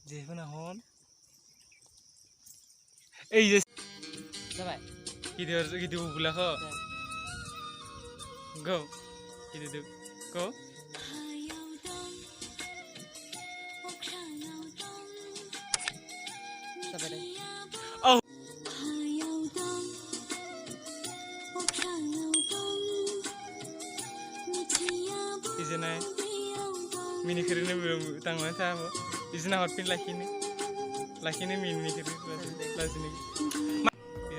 जेबो नाहन ओइ जे जाबाय गिदिर बुलाखौ go गिदिर go जाबाय दे oh इजेनाय मिनिखिरिनो थांनानै थाबो इजेना हरफिन लाखिनो मिनिखिरि लाजिनि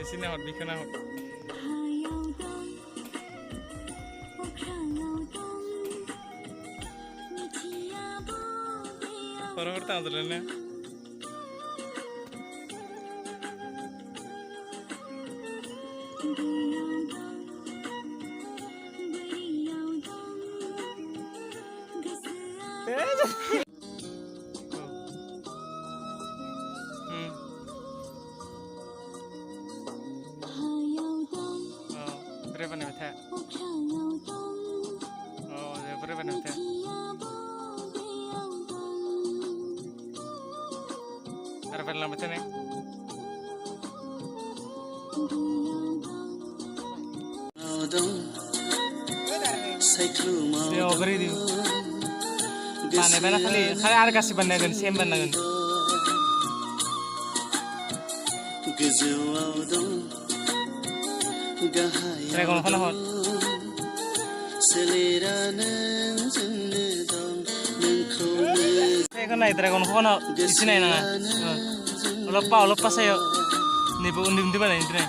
इजेना हर बिखना हर Orang tahu terusnya. Berapa nih betul? Oh, berapa nih betul? Berapa lama betul nih? Dia beri dia. Mana mana kali harga sih bandingan, same bandingan. Dragon apa hot? Dragon naik dragon apa hot? Di sini nana. Lupa saya. Nih bu undi mana ini nih?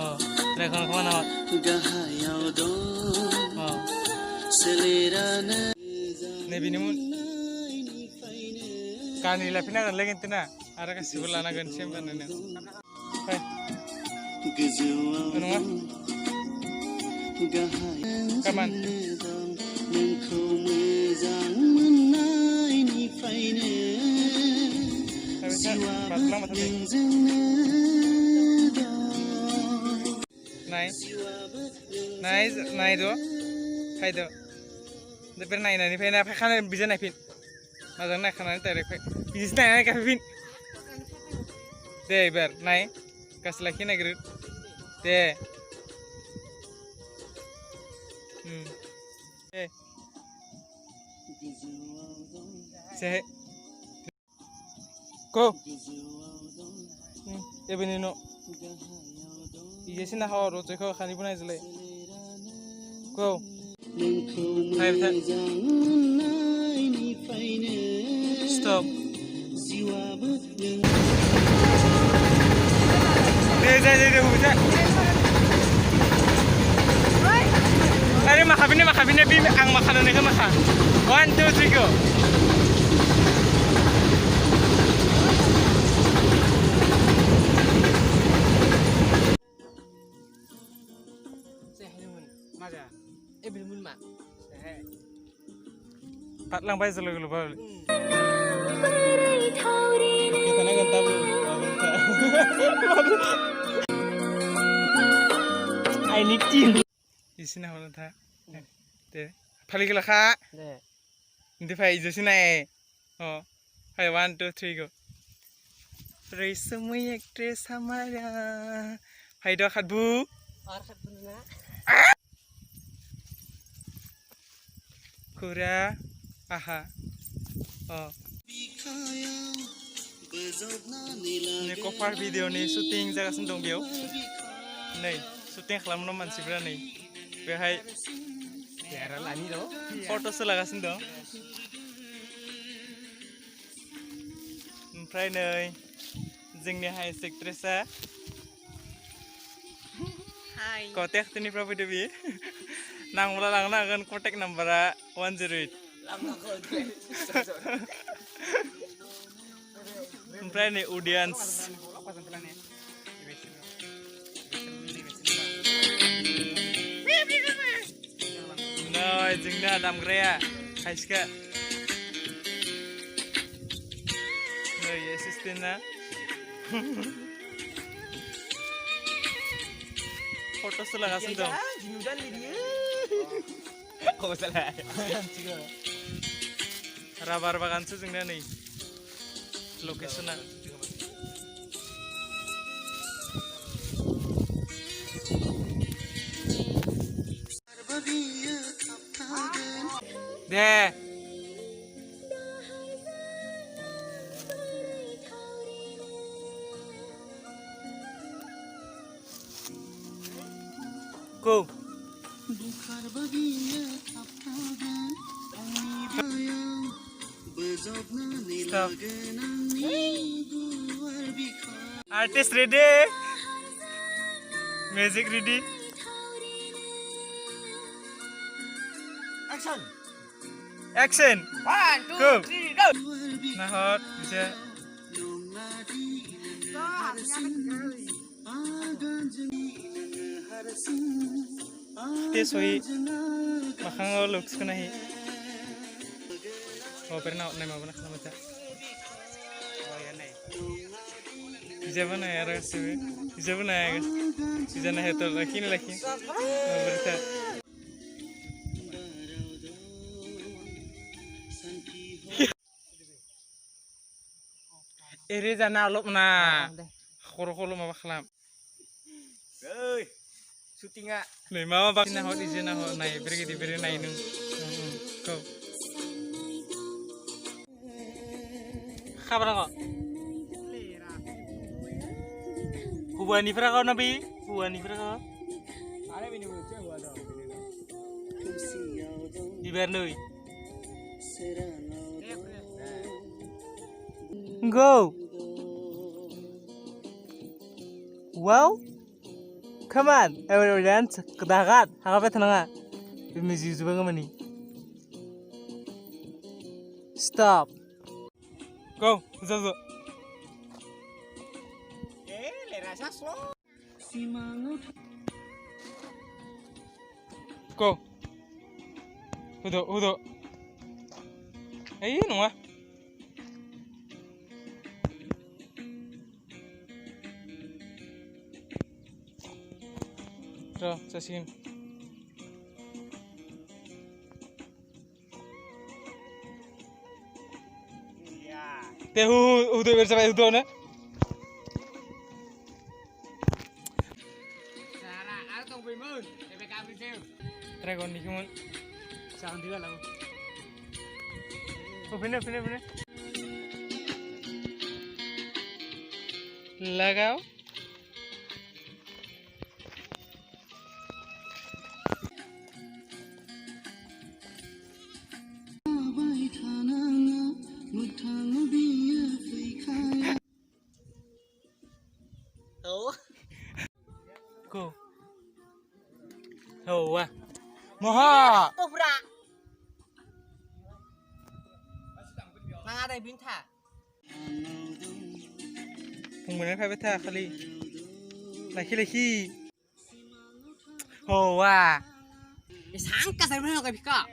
Oh, dragon apa hot? Oh. Nih bini mun. Kani lapina kan lagi tina. Ada kasih bulan agan same bandingan. Hey. Ano nga? Kaman. Sabi siya, ba't lang matabi? Nai do? Hay do? Dapir nai na, nipay na, kana bisa na pin. Mazang na, kana na tayo, bis na, nai ka pin. Deh, ber, nai. Kasih lagi nih grip, deh, seh, ko, ini no, ini sih nah orang tuh kau kani punai jelek, ko, hai betul, stop. Deh, hujan. Ada makabinnya bim, ang makanannya ke makan. 1, 2, 3, go. Sehelmun, mana? Belum mak. Sehel. Patlang bayi selalu lupa. Kita nak gantar dulu. I need you. Isi na holan tha. Deh. Phali ke lakha. Deh. Nanti phai josi na eh. Oh. Hai 1, 2, 3 go. Resmi actress hamara. Hai do khatbu. Or khatbu na. Kura. Aha. Oh. Ini cover video nih syuting जागासिनो दं बेयाव नै syuting खालामनो मानसिफोरा नै बेहाय Biara lani do. फट'सो लागासिनो दं ओमफ्राय नै जोंनि हाइस एक्ट्रेसआ हाय कन्टेक्टनिफ्राय फैदो बि नांब्ला लांनो हागोन कन्टेक्ट नाम्बारा 108 ओमफ्राय नै अडियन्स नै जोंना दामग्राया खायसेखा नै एसिस्टेन्टआ फट'सो लागासिनो दं Rabar baganसो जोंना नै लकेसना दे go stop artist ready music ready action 1, 2, go 3, go. nah hot bisa soi makang looks ko nahi oh pernah naik mana nak baca oh ya naik bisa mana ya rasa bisa mana ya bisa nah itu lagi berita iri jana lop na khoro mama khalam Oi. Syuting ah. nih mama bak na hot izin na hot nai beri nai nu go kabar nggak hubuan ifra kau nabi hubuan ifra kau Ada bini bocah gua ada. di Bernui go wow come on everyone dance kedakat apa tenang music juga nggak mani stop go zo Lera saslo. go udah ayo nunggu Rồi, sasin. Iya. Teh udah bersampai udah na? Cara atong bimun, TPK video. Dragon ni kumun. Sang dia lah. Oh bener. Lagao. Oh. Go. Oh wah. Moha. Oh bra. Nang ada binta. Kemudian apa beta kali? Laki. Oh wah. Sangka sa mana kau bika?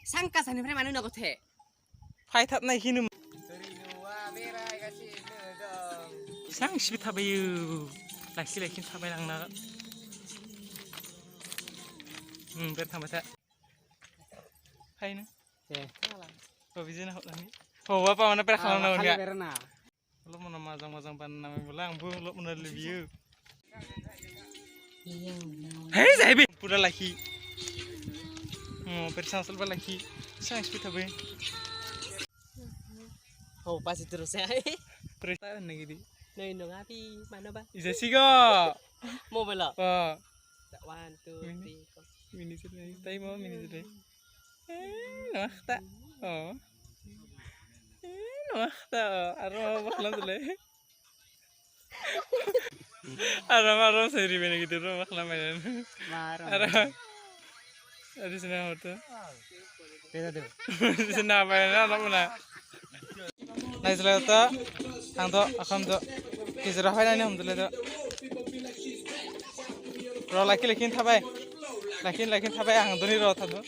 Sangka sa mana mana kau the? Pai thap nai kinu. Wah, berai kasih dong. Sang sibit thabayu. Laki thabai nang na. Ber thambata. Hai na. Oh bizina hot nami. Oh apa mana per khalam na enggak? Lo mana mazang pan nami bulang bu lo mana review. Hei zahibi pura laki. Per sansal laki. Sang sibit thabai. Oh pasti terus ya. Terus tahu nih gitu. Nih dong api mana ba? Isa sigo. Mau bela? Oh. 1, 2, 3. Mini sudah. Tapi mau mini sudah. Nakta. Oh. Nakta. Arom baklan sudah. Arom seri bene gitu rom baklan mainan. Arom. Ada sana hoto. Beda tuh. Sana mainan arom mana? Nah setelah itu, akan tuh kisah apa ini om tuh itu. Roh laki thabai, ang tuh nih roh tuh.